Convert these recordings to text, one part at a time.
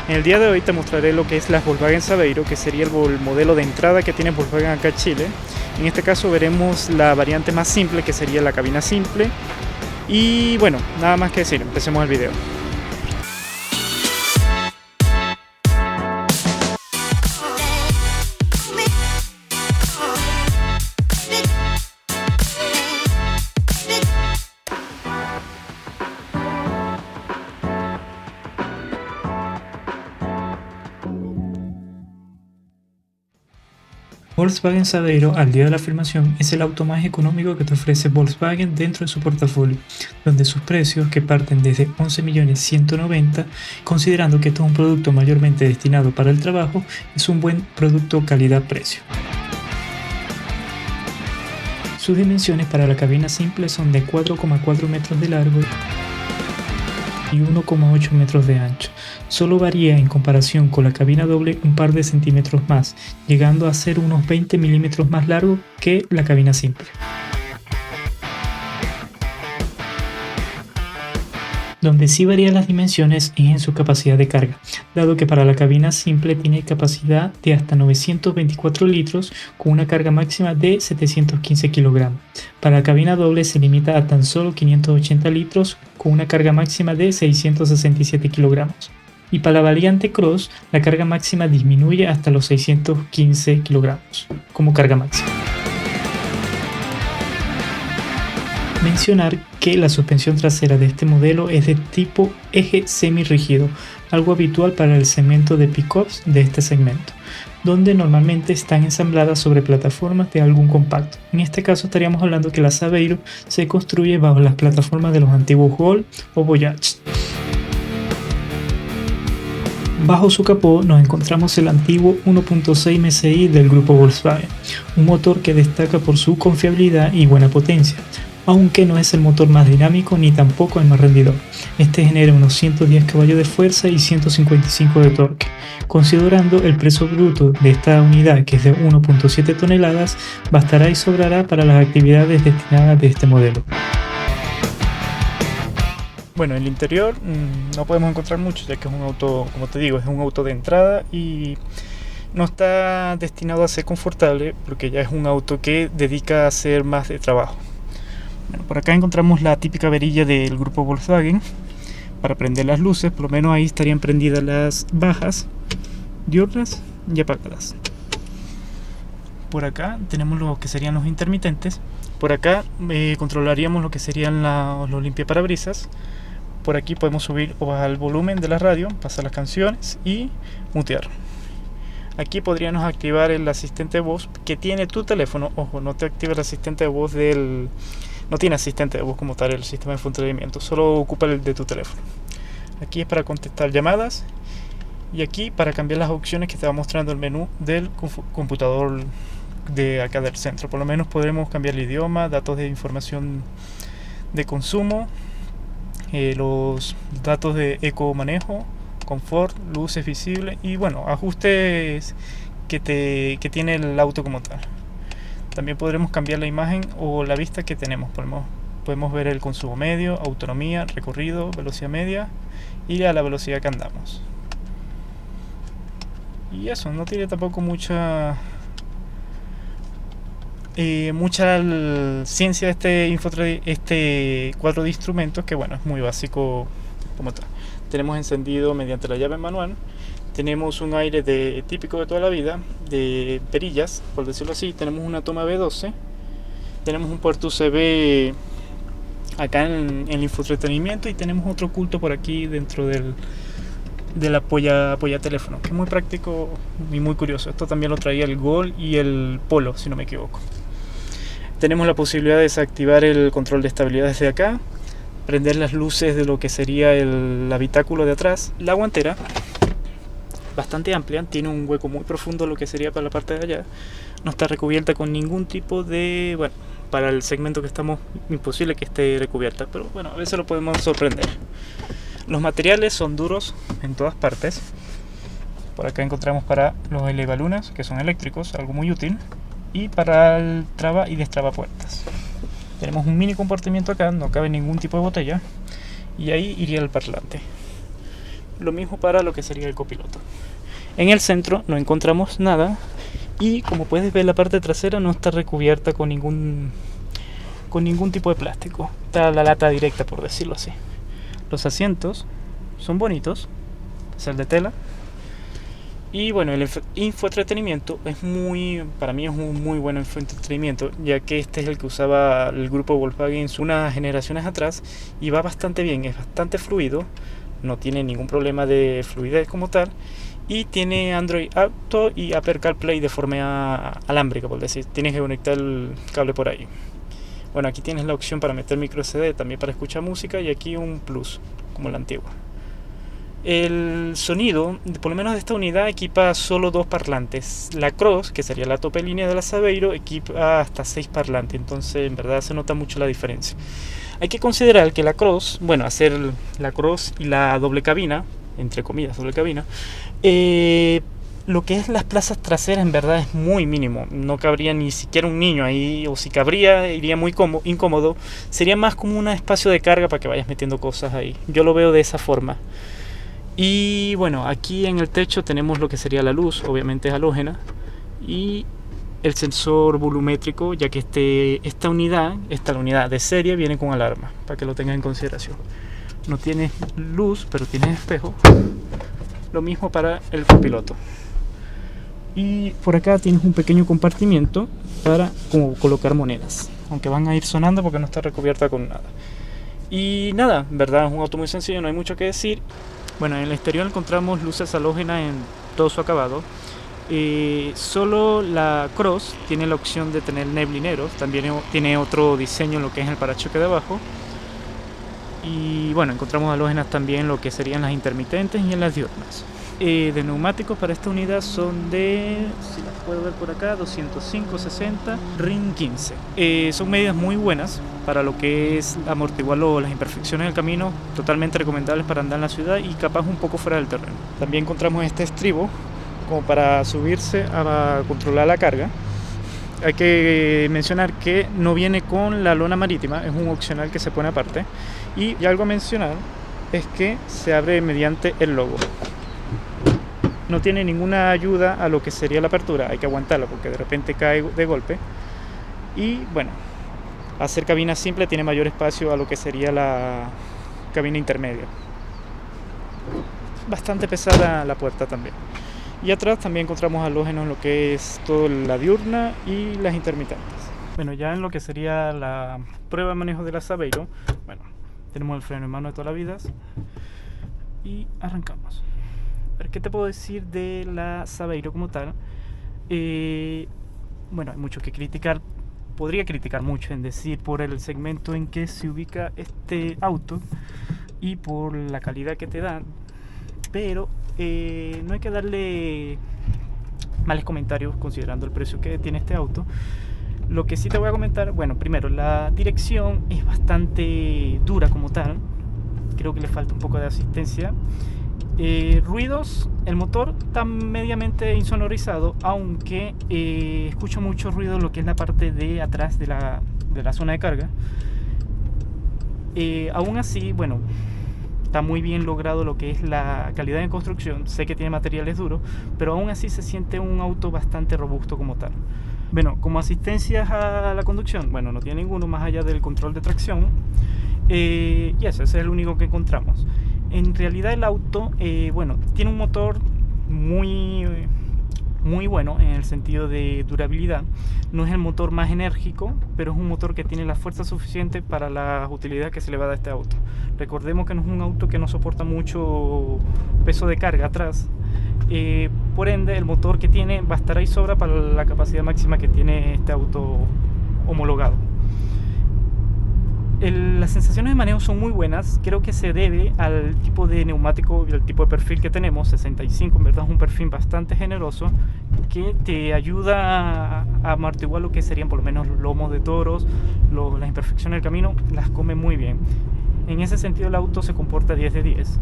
En el día de hoy te mostraré lo que es la Volkswagen Saveiro, que sería el modelo de entrada que tiene Volkswagen acá en Chile. En este caso veremos la variante más simple, que sería la cabina simple. Y bueno, nada más que decir, empecemos el video. Volkswagen Saveiro al día de la filmación es el auto más económico que te ofrece Volkswagen dentro de su portafolio, donde sus precios que parten desde 11.190.000, considerando que esto es un producto mayormente destinado para el trabajo, es un buen producto calidad-precio. Sus dimensiones para la cabina simple son de 4,4 metros de largo y 1,8 metros de ancho. Solo varía en comparación con la cabina doble un par de centímetros más, llegando a ser unos 20 milímetros más largo que la cabina simple. Donde sí varían las dimensiones es en su capacidad de carga, dado que para la cabina simple tiene capacidad de hasta 924 litros con una carga máxima de 715 kilogramos. Para la cabina doble se limita a tan solo 580 litros con una carga máxima de 667 kilogramos. Y para la variante Cross, la carga máxima disminuye hasta los 615 kilogramos como carga máxima. Mencionar que la suspensión trasera de este modelo es de tipo eje semirrígido, algo habitual para el segmento de pickups de este segmento, donde normalmente están ensambladas sobre plataformas de algún compacto. En este caso estaríamos hablando que la Saveiro se construye bajo las plataformas de los antiguos Gol o Voyage. Bajo su capó nos encontramos el antiguo 1.6 MSI del grupo Volkswagen, un motor que destaca por su confiabilidad y buena potencia, aunque no es el motor más dinámico ni tampoco el más rendidor. Este genera unos 110 caballos de fuerza y 155 de torque. Considerando el peso bruto de esta unidad, que es de 1.7 toneladas, bastará y sobrará para las actividades destinadas de este modelo. Bueno, en el interior no podemos encontrar mucho, ya que es un auto, como te digo, es un auto de entrada y no está destinado a ser confortable, porque ya es un auto que dedica a hacer más de trabajo. Bueno, por acá encontramos la típica verilla del grupo Volkswagen para prender las luces. Por lo menos ahí estarían prendidas las bajas, diurnas y apagadas. Por acá tenemos lo que serían los intermitentes. Por acá controlaríamos lo que serían los limpiaparabrisas. Por aquí podemos subir o bajar el volumen de la radio, pasar las canciones y mutear. Aquí podríamos activar el asistente de voz que tiene tu teléfono. Ojo, no te activa el asistente de voz no tiene asistente de voz como tal el sistema de funcionamiento, solo ocupa el de tu teléfono. Aquí es para contestar llamadas y aquí para cambiar las opciones que te va mostrando el menú del computador de acá del centro. Por lo menos podremos cambiar el idioma, datos de información de consumo, los datos de eco manejo, confort, luces visibles y bueno, ajustes que tiene el auto como tal. También podremos cambiar la imagen o la vista que tenemos. Podemos ver el consumo medio, autonomía, recorrido, velocidad media y a la velocidad que andamos. Y eso, no tiene tampoco mucha ciencia este cuadro de instrumentos, que bueno, es muy básico como tal. Tenemos encendido mediante la llave manual. Tenemos un aire típico de toda la vida, de perillas, por decirlo así. Tenemos una toma B12. Tenemos un puerto USB acá en el infoentretenimiento y tenemos otro oculto por aquí dentro del apoya teléfono, que es muy práctico y muy curioso. Esto también lo traía el Gol y el Polo, si no me equivoco. Tenemos la posibilidad de desactivar el control de estabilidad desde acá, prender las luces de lo que sería el habitáculo de atrás. La guantera, bastante amplia, tiene un hueco muy profundo lo que sería para la parte de allá. No está recubierta con ningún tipo de... bueno, para el segmento que estamos, imposible que esté recubierta, pero bueno, a veces lo podemos sorprender. Los materiales son duros en todas partes. Por acá encontramos para los elevalunas, que son eléctricos, algo muy útil, y para el traba y destraba puertas. Tenemos un mini compartimiento acá, no cabe ningún tipo de botella, y ahí iría el parlante. lo mismo para lo que sería el copiloto. En el centro no encontramos nada y como puedes ver la parte trasera no está recubierta con ningún tipo de plástico. Está la lata directa, por decirlo así. Los asientos son bonitos, es el de tela. Y bueno, el infoentretenimiento para mí es un muy buen infoentretenimiento, ya que este es el que usaba el grupo Volkswagen unas generaciones atrás y va bastante bien, es bastante fluido, no tiene ningún problema de fluidez como tal y tiene Android Auto y Apple CarPlay de forma alámbrica, por decir, tienes que conectar el cable por ahí. Bueno, aquí tienes la opción para meter micro SD, también para escuchar música y aquí un plus, como la antigua. El sonido, por lo menos de esta unidad, equipa solo 2 parlantes. La Cross, que sería la tope línea de la Saveiro, equipa hasta 6 parlantes, entonces en verdad se nota mucho la diferencia. Hay que considerar que la Cross, bueno, hacer la Cross y la doble cabina, entre comillas doble cabina, lo que es las plazas traseras en verdad es muy mínimo, no cabría ni siquiera un niño ahí, o si cabría iría muy incómodo, sería más como un espacio de carga para que vayas metiendo cosas ahí, yo lo veo de esa forma. Y bueno, aquí en el techo tenemos lo que sería la luz, obviamente es halógena, y el sensor volumétrico, ya que esta unidad la unidad de serie viene con alarma, para que lo tengan en consideración. No tiene luz, pero tiene espejo. Lo mismo para el copiloto. Y por acá tienes un pequeño compartimiento para colocar monedas, aunque van a ir sonando porque no está recubierta con nada. Y nada, en verdad es un auto muy sencillo, no hay mucho que decir. Bueno, en el exterior encontramos luces halógenas en todo su acabado. Solo la Cross tiene la opción de tener neblineros, también tiene otro diseño en lo que es el parachoque de abajo. Y bueno, encontramos halógenas también en lo que serían las intermitentes y en las diurnas. De neumáticos para esta unidad son de, si las puedo ver por acá, 205/60 RIN 15. Son medidas muy buenas para lo que es amortiguar las imperfecciones del camino, totalmente recomendables para andar en la ciudad y capaz un poco fuera del terreno. También encontramos este estribo como para subirse a controlar la carga. Hay que mencionar que no viene con la lona marítima, es un opcional que se pone aparte. Y algo a mencionar es que se abre mediante el logo. No tiene ninguna ayuda a lo que sería la apertura, hay que aguantarla porque de repente cae de golpe. Y bueno, hacer cabina simple tiene mayor espacio a lo que sería la cabina intermedia. Bastante pesada la puerta también. Y atrás también encontramos halógenos en lo que es toda la diurna y las intermitentes. Bueno, ya en lo que sería la prueba de manejo de la Saveiro, bueno, tenemos el freno en mano de toda la vida y arrancamos. A ver, ¿qué te puedo decir de la Saveiro como tal? Bueno, hay mucho que criticar. Podría criticar mucho en decir por el segmento en que se ubica este auto y por la calidad que te dan, pero no hay que darle males comentarios considerando el precio que tiene este auto. Lo que sí te voy a comentar, bueno, primero, la dirección es bastante dura como tal, creo que le falta un poco de asistencia. Ruidos, el motor está mediamente insonorizado, aunque escucho mucho ruido en lo que es la parte de atrás de la zona de carga. Aún así, bueno, está muy bien logrado lo que es la calidad de construcción. Sé que tiene materiales duros, pero aún así se siente un auto bastante robusto como tal. Bueno, como asistencias a la conducción, bueno, no tiene ninguno más allá del control de tracción. Y ese es el único que encontramos. En realidad el auto, bueno, tiene un motor muy bueno en el sentido de durabilidad. No es el motor más enérgico, pero es un motor que tiene la fuerza suficiente para la utilidad que se le va a dar a este auto. Recordemos que no es un auto que no soporta mucho peso de carga atrás. Por ende, el motor que tiene bastará y sobra para la capacidad máxima que tiene este auto homologado. Las sensaciones de manejo son muy buenas, creo que se debe al tipo de neumático y al tipo de perfil que tenemos. 65 en verdad es un perfil bastante generoso que te ayuda a amortiguar lo que serían por lo menos los lomos de toros, las imperfecciones del camino, las come muy bien. En ese sentido el auto se comporta 10 de 10.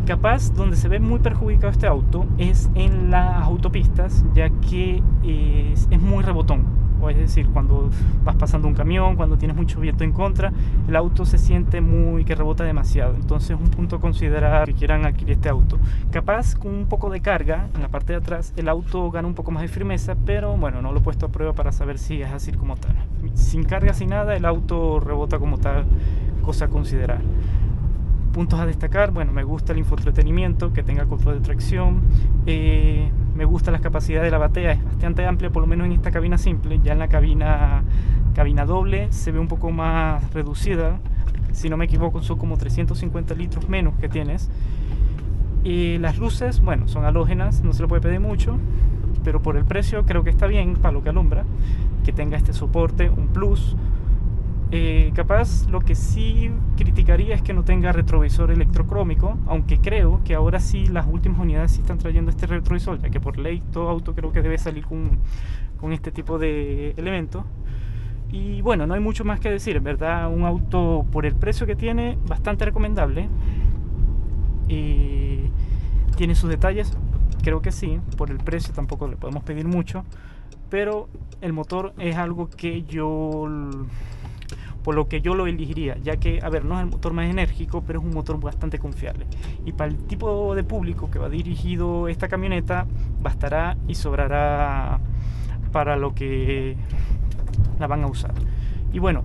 Capaz donde se ve muy perjudicado este auto es en las autopistas, ya que es muy rebotón. o es decir, cuando vas pasando un camión, cuando tienes mucho viento en contra, el auto se siente que rebota demasiado. Entonces es un punto a considerar que quieran adquirir este auto. Capaz con un poco de carga en la parte de atrás el auto gana un poco más de firmeza, pero bueno, no lo he puesto a prueba para saber si es así como tal. Sin carga, sin nada, el auto rebota como tal, cosa a considerar. Puntos a destacar, bueno, me gusta el infoentretenimiento, que tenga control de tracción, me gustan las capacidades de la batea, es bastante amplia, por lo menos en esta cabina simple. Ya en la cabina doble se ve un poco más reducida, si no me equivoco son como 350 litros menos que tienes. Las luces, bueno, son halógenas, no se le puede pedir mucho, pero por el precio creo que está bien para lo que alumbra, que tenga este soporte, un plus. Capaz lo que sí criticaría es que no tenga retrovisor electrocrómico, aunque creo que ahora sí las últimas unidades sí están trayendo este retrovisor, ya que por ley todo auto creo que debe salir con este tipo de elementos. Y bueno, no hay mucho más que decir, en verdad un auto por el precio que tiene bastante recomendable. Tiene sus detalles, creo que sí, por el precio tampoco le podemos pedir mucho, pero el motor es algo que por lo que yo lo elegiría, ya que, a ver, no es el motor más enérgico, pero es un motor bastante confiable. Y para el tipo de público que va dirigido esta camioneta, bastará y sobrará para lo que la van a usar. Y bueno,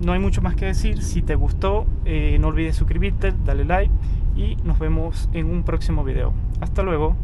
no hay mucho más que decir. Si te gustó, no olvides suscribirte, dale like y nos vemos en un próximo video. Hasta luego.